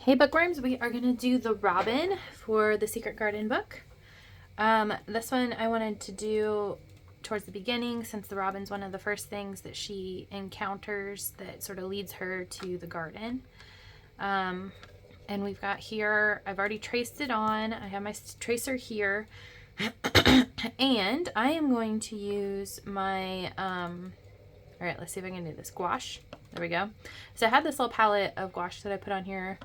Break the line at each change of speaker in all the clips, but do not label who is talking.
Hey Bookworms, we are going to do the Robin for the Secret Garden book. This one I wanted to do towards the beginning since the Robin's one of the first things that she encounters that sort of leads her to the garden. And we've got here, I've already traced it on. I have my tracer here. And I am going to use my, all right, let's see if I can do this. Gouache. There we go. So I had this little palette of gouache that I put on here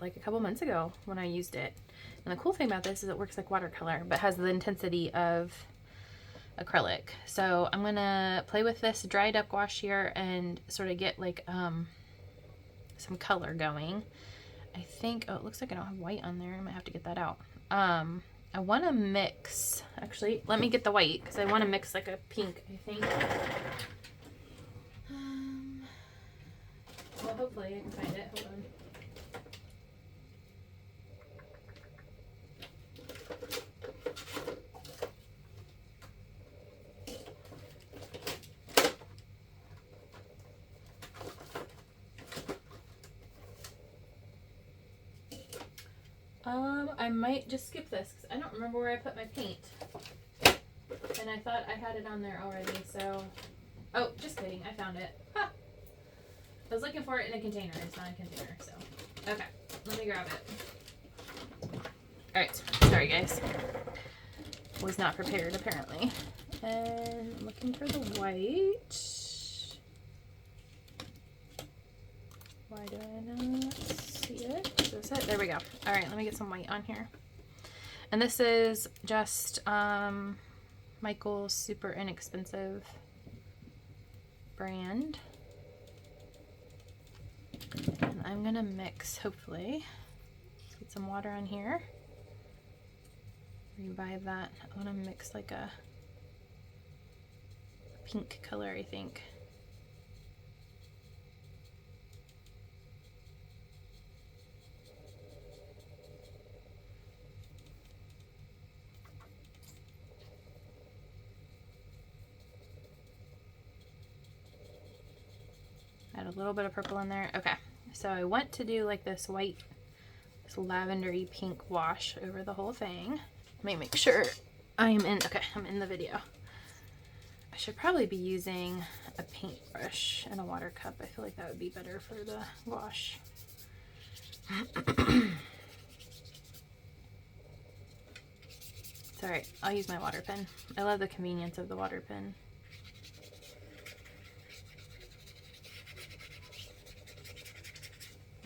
like a couple months ago when I used it. And the cool thing about this is it works like watercolor, but has the intensity of acrylic. So I'm gonna play with this dried up gouache here and sort of get like some color going. I think, oh, it looks like I don't have white on there. I might have to get that out. I want to mix, actually, let me get the white because I want to mix like a pink, I think. Well, hopefully I can find it. Hold on. I might just skip this because I don't remember where I put my paint. And I thought I had it on there already, so... Oh, just kidding. I found it. Ha! I was looking for it in a container. It's not a container, so... Okay, let me grab it. Alright, sorry guys. Was not prepared, apparently. And I'm looking for the white. Why do I not see it? Is this it? There we go. Alright, let me get some white on here. And this is just Michael's super inexpensive brand. And I'm gonna mix, hopefully. Let's get some water on here. Revive that. I want to mix like a pink color, I think. Add a little bit of purple in there. Okay, so I want to do like this white, this lavendery pink wash over the whole thing. Let me make sure I'm in, okay, I'm in the video. I should probably be using a paintbrush and a water cup. I feel like that would be better for the wash. It's alright, I'll use my water pen. I love the convenience of the water pen.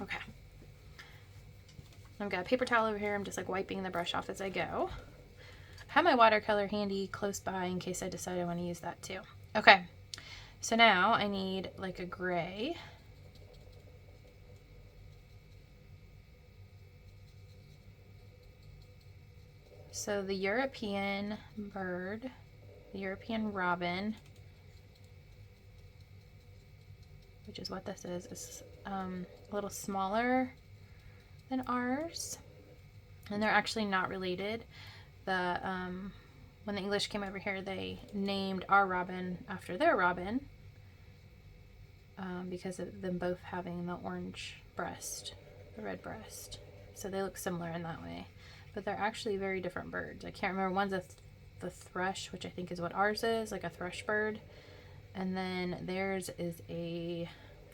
Okay. I've got a paper towel over here. I'm just like wiping the brush off as I go. I have my watercolor handy close by in case I decide I want to use that too. Okay, so now I need like a gray. So the European bird, the European robin, which is what this is a little smaller than ours, and they're actually not related. When the English came over here, they named our robin after their robin because of them both having the orange breast, the red breast. So they look similar in that way, but they're actually very different birds. I can't remember. One's the thrush, which I think is what ours is, like a thrush bird, and then theirs is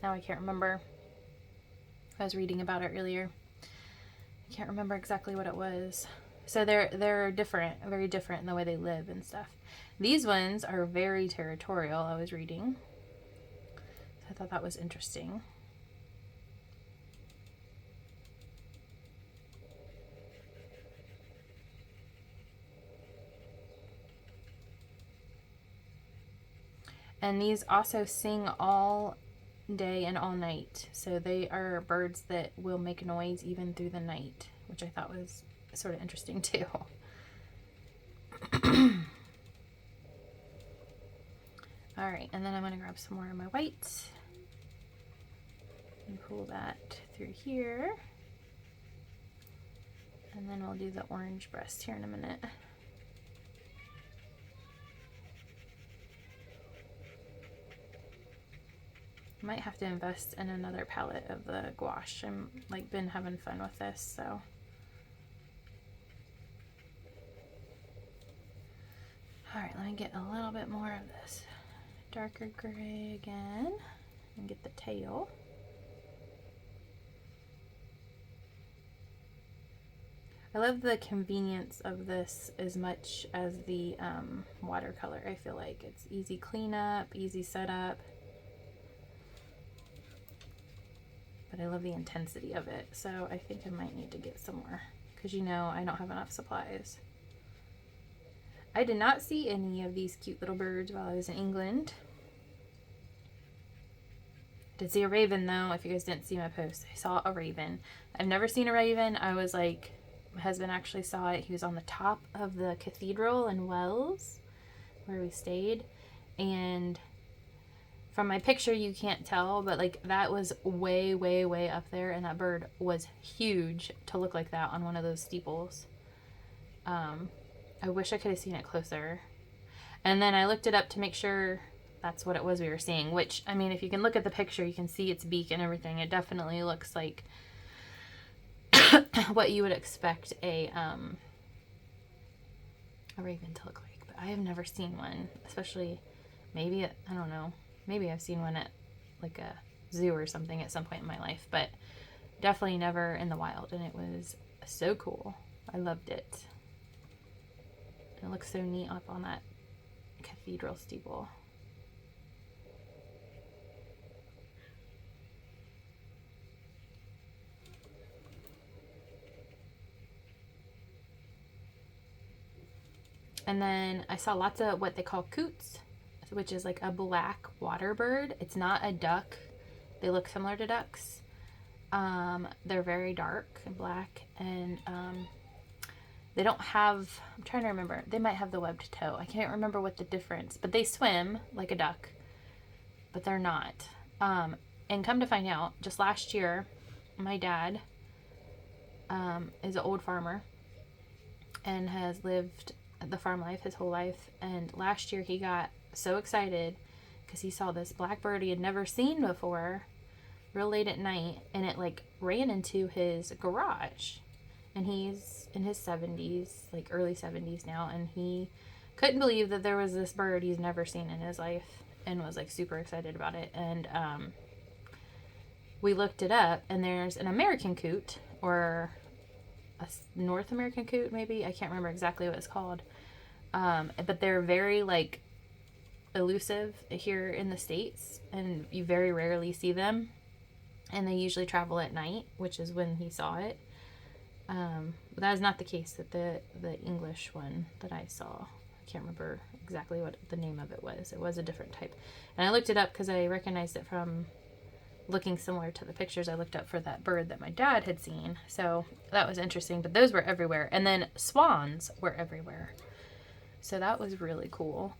now I can't remember. I was reading about it earlier. I can't remember exactly what it was. So they're different, very different in the way they live and stuff. These ones are very territorial, I was reading. So I thought that was interesting. And these also sing all day and all night. So they are birds that will make noise even through the night, which I thought was sort of interesting too. All right, and then I'm going to grab some more of my white and pull that through here. And then we'll do the orange breast here in a minute. might have to invest in another palette of the gouache. I'm like been having fun with this, so. All right, let me get a little bit more of this darker gray again and get the tail. I love the convenience of this as much as the watercolor. I feel like it's easy cleanup, easy setup. But I love the intensity of it, so I think I might need to get some more because you know I don't have enough supplies. I did not see any of these cute little birds while I was in England. I did see a raven though, if you guys didn't see my post. I saw a raven. I've never seen a raven. I was like, my husband actually saw it. He was on the top of the cathedral in Wells where we stayed, and from my picture you can't tell, but like that was way up there, and that bird was huge to look like that on one of those steeples. I wish I could have seen it closer. And then I looked it up to make sure that's what it was we were seeing, which, I mean, if you can look at the picture, you can see its beak and everything. It definitely looks like what you would expect a raven to look like. But I have never seen one, especially maybe at, I don't know, maybe I've seen one at like a zoo or something at some point in my life, but definitely never in the wild. And it was so cool. I loved it. It looks so neat up on that cathedral steeple. And then I saw lots of what they call coots, which is like a black water bird. It's not a duck. They look similar to ducks. They're very dark and black, and they don't have, I'm trying to remember, they might have the webbed toe. I can't remember what the difference, but they swim like a duck, but they're not. And come to find out, just last year, my dad is an old farmer and has lived the farm life his whole life. And last year he got so excited because he saw this black bird he had never seen before real late at night, and it like ran into his garage. And he's in his 70s, like early 70s now, and he couldn't believe that there was this bird he's never seen in his life and was like super excited about it. And we looked it up, and there's an American coot, or a North American coot maybe, I can't remember exactly what it's called, but they're very like elusive here in the States, and you very rarely see them, and they usually travel at night, which is when he saw it. But that is not the case with the English one that I saw. I can't remember exactly what the name of it was. It was a different type, and I looked it up because I recognized it from looking similar to the pictures I looked up for that bird that my dad had seen. So that was interesting, but those were everywhere. And then swans were everywhere. So that was really cool.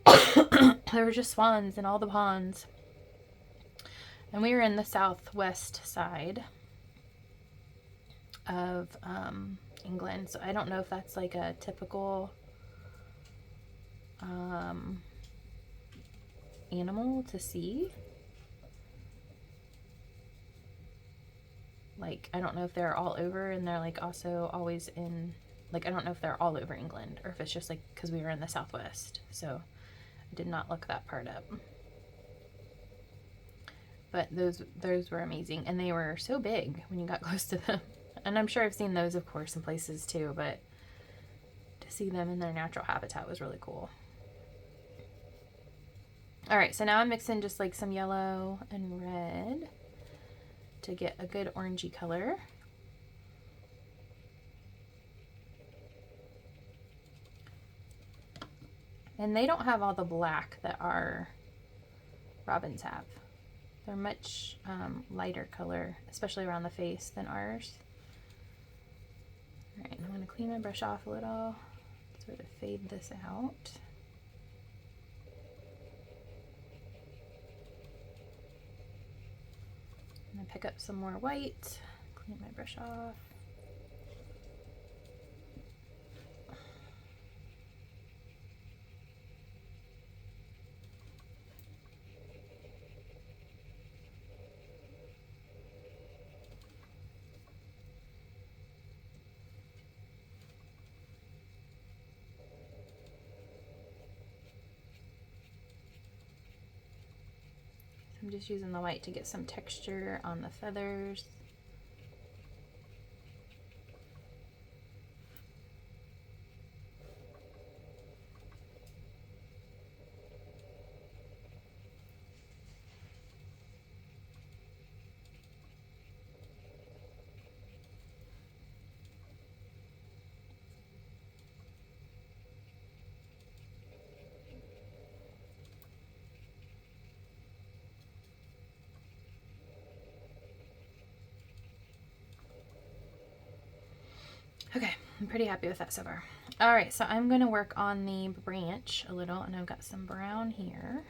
There were just swans in all the ponds. And we were in the southwest side of England. So I don't know if that's like a typical animal to see. Like, I don't know if they're all over, and they're like also always in, like, I don't know if they're all over England, or if it's just like because we were in the southwest. So I did not look that part up. But those were amazing, and they were so big when you got close to them. And I'm sure I've seen those, of course, in places too, but to see them in their natural habitat was really cool. All right, so now I'm mixing just like some yellow and red to get a good orangey color. And they don't have all the black that our robins have. They're much lighter color, especially around the face, than ours. All right, I'm going to clean my brush off a little, sort of fade this out. I'm going to pick up some more white, clean my brush off. I'm just using the white to get some texture on the feathers. Okay, I'm pretty happy with that so far. All right, so I'm going to work on the branch a little, and I've got some brown here.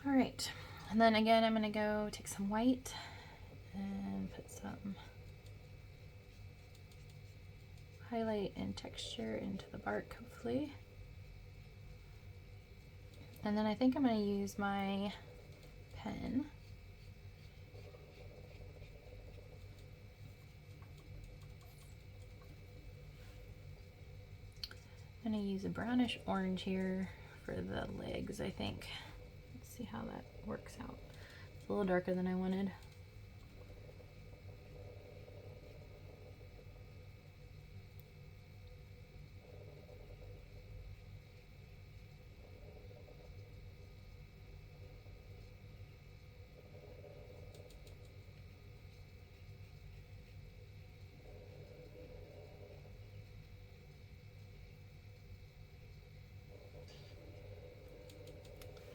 All right, and then again, I'm going to go take some white and put some highlight and texture into the bark, hopefully. And then I think I'm going to use my pen. I'm going to use a brownish orange here for the legs, I think. Let's see how that works out. It's a little darker than I wanted.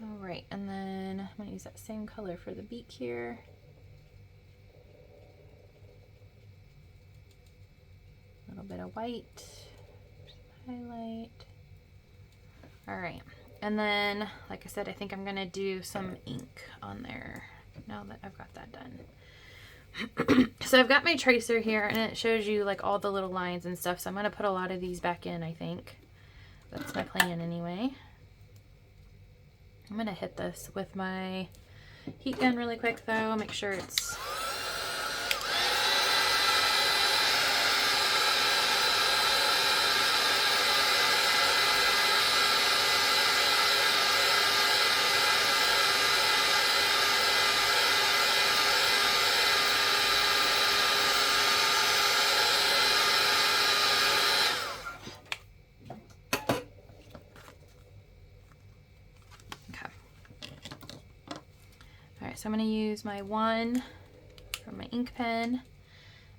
All right, and then I'm going to use that same color for the beak here. A little bit of white, highlight. All right, and then, like I said, I think I'm going to do some ink on there now that I've got that done. So I've got my tracer here, and it shows you like all the little lines and stuff, so I'm going to put a lot of these back in, I think. That's my plan anyway. I'm going to hit this with my heat gun really quick though, make sure it's so I'm going to use my one from my ink pen,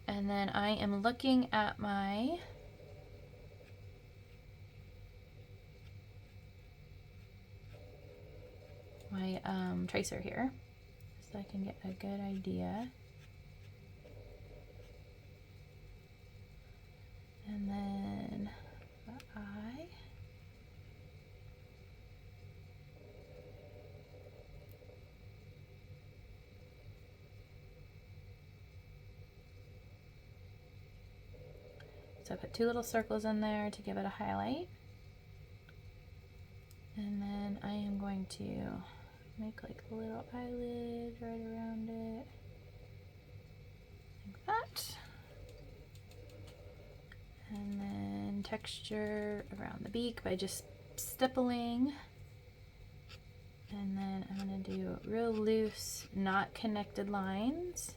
and then I am looking at my tracer here so I can get a good idea. And then the eye. So I put 2 little circles in there to give it a highlight. And then I am going to make like a little eyelid right around it. Like that. And then texture around the beak by just stippling. And then I'm going to do real loose, not connected lines.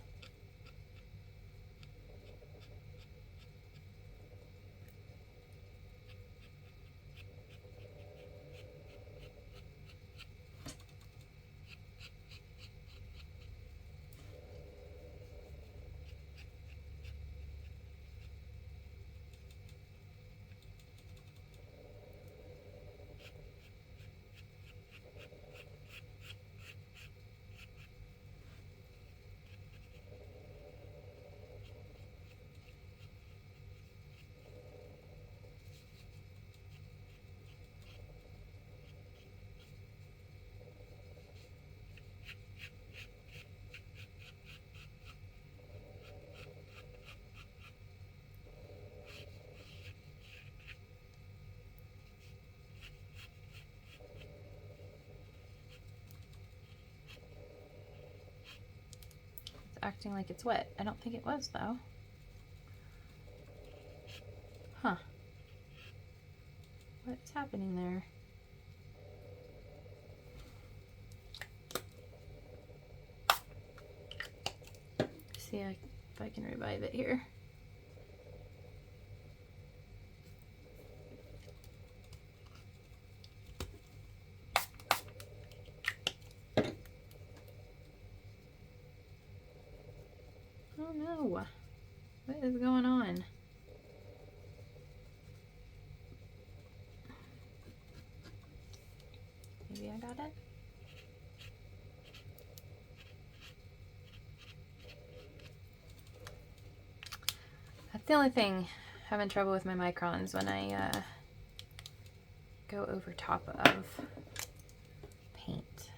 Acting like it's wet. I don't think it was though. Huh. What's happening there? See if I can revive it here. Oh no, what is going on? Maybe I got it? That's the only thing, having trouble with my microns when I go over top of paint.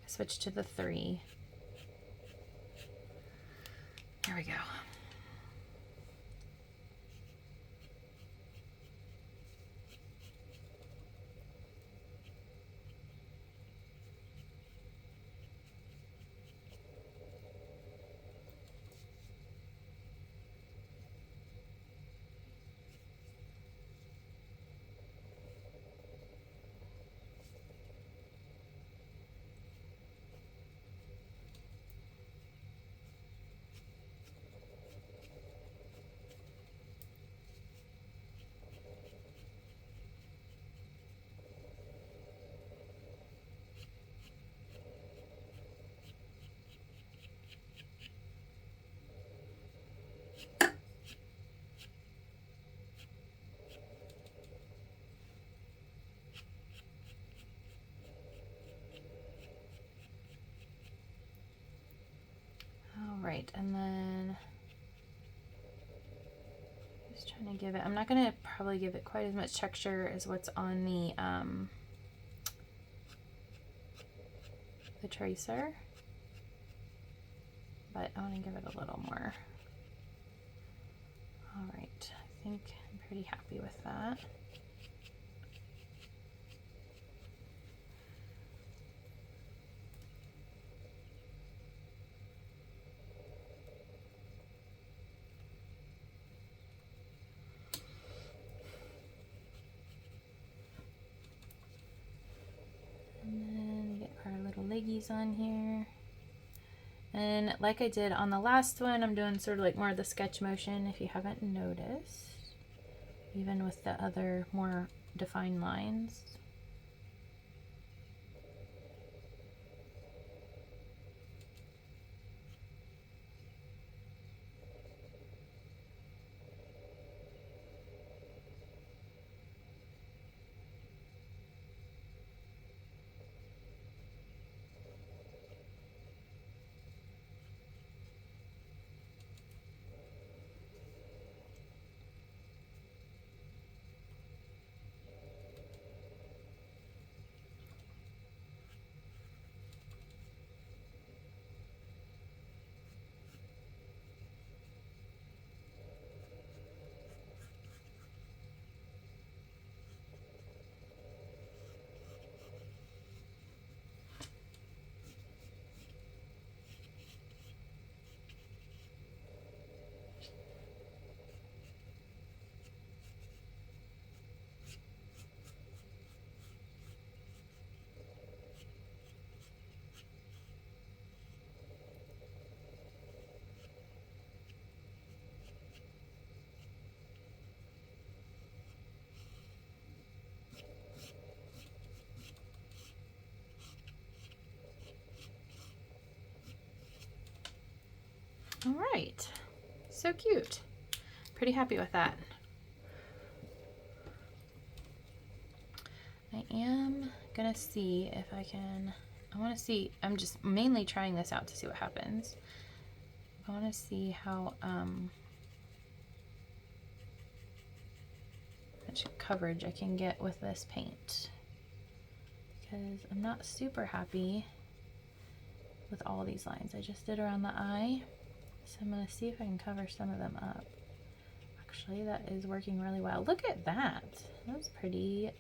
I switch to the 3. There we go. Right, and then just trying to give it, I'm not going to probably give it quite as much texture as what's on the tracer, but I want to give it a little more. All right, I think I'm pretty happy with that. Leggies on here, and like I did on the last one, I'm doing sort of like more of the sketch motion if you haven't noticed, even with the other more defined lines. All right, so cute. Pretty happy with that. I am gonna see if I can, I wanna see, I'm just mainly trying this out to see what happens. I wanna see how much coverage I can get with this paint, because I'm not super happy with all these lines. I just did around the eye, so I'm gonna see if I can cover some of them up. Actually, that is working really well. Look at that. That's pretty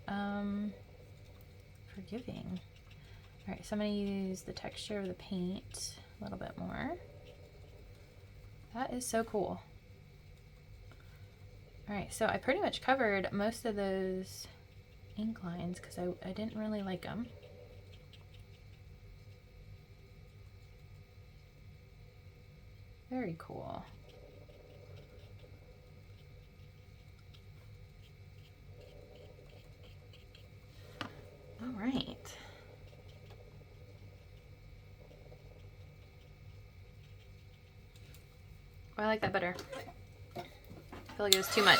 forgiving. All right, so I'm gonna use the texture of the paint a little bit more. That is so cool. All right, so I pretty much covered most of those ink lines because I didn't really like them. Very cool. All right. Oh, I like that better. I feel like it was too much.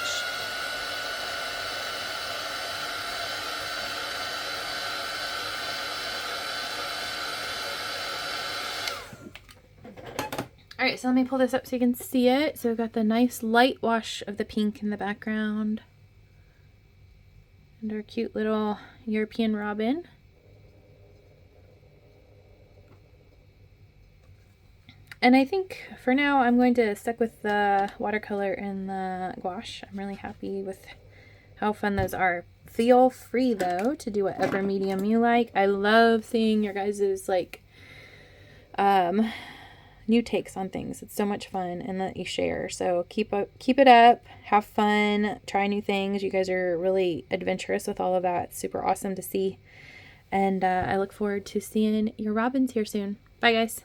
All right, so let me pull this up so you can see it. So we've got the nice light wash of the pink in the background. And our cute little European robin. And I think for now I'm going to stick with the watercolor and the gouache. I'm really happy with how fun those are. Feel free though to do whatever medium you like. I love seeing your guys's like new takes on things. It's so much fun and that you share. So keep it up, have fun, try new things. You guys are really adventurous with all of that. It's super awesome to see. And I look forward to seeing your robins here soon. Bye guys.